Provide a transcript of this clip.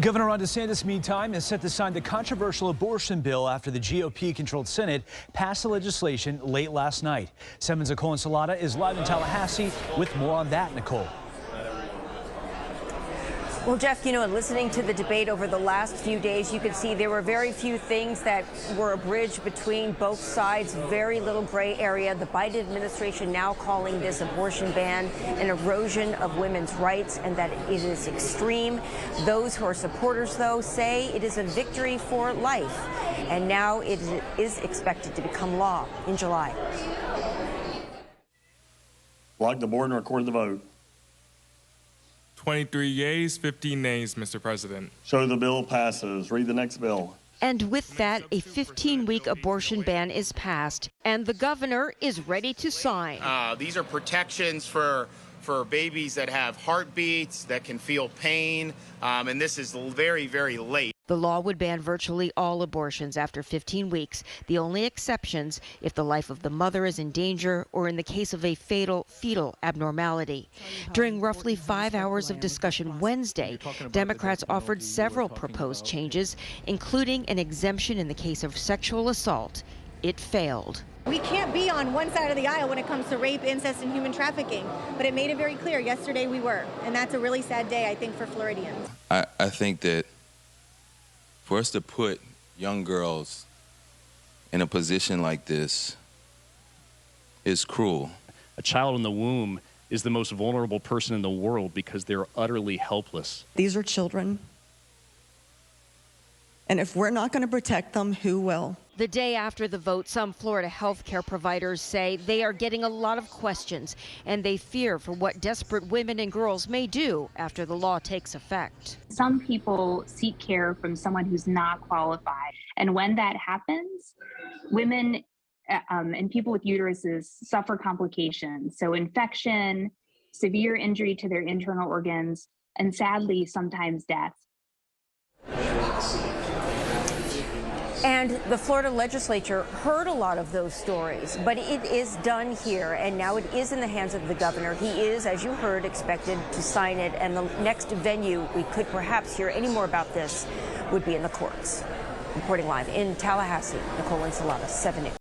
Governor Ron DeSantis, meantime, is set to sign the controversial abortion bill after the GOP-controlled Senate passed the legislation late last night. 7's Nicole Ensalada is live in Tallahassee with more on that, Nicole. Well, Jeff, listening to the debate over the last few days, you could see there were very few things that were a bridge between both sides, very little gray area. The Biden administration now calling this abortion ban an erosion of women's rights and that it is extreme. Those who are supporters, though, say it is a victory for life. And now it is expected to become law in July. Lock the board and record the vote. 23 yeas, 15 nays, Mr. President. So the bill passes. Read the next bill. And with that, a 15-week abortion ban is passed, and the governor is ready to sign. These are protections for babies that have heartbeats, that can feel pain, and this is very, very late. The law would ban virtually all abortions after 15 weeks, the only exceptions if the life of the mother is in danger or in the case of a fatal fetal abnormality. During roughly 5 hours of discussion Wednesday, Democrats offered several proposed changes, including an exemption in the case of sexual assault. It failed. We can't be on one side of the aisle when it comes to rape, incest, and human trafficking, but it made it very clear yesterday we were, and that's a really sad day, I think, for Floridians. I think that for us to put young girls in a position like this is cruel. A child in the womb is the most vulnerable person in the world because they're utterly helpless. These are children, and if we're not going to protect them, who will? The day after the vote, some Florida healthcare providers say they are getting a lot of questions, and they fear for what desperate women and girls may do after the law takes effect. Some people seek care from someone who's not qualified, and when that happens, women and people with uteruses suffer complications, so infection, severe injury to their internal organs, and sadly, sometimes death. And the Florida legislature heard a lot of those stories, but it is done here, and now it is in the hands of the governor. He is, as you heard, expected to sign it, and the next venue we could perhaps hear any more about this would be in the courts. Reporting live in Tallahassee, Nicole Ensalada, 7 News.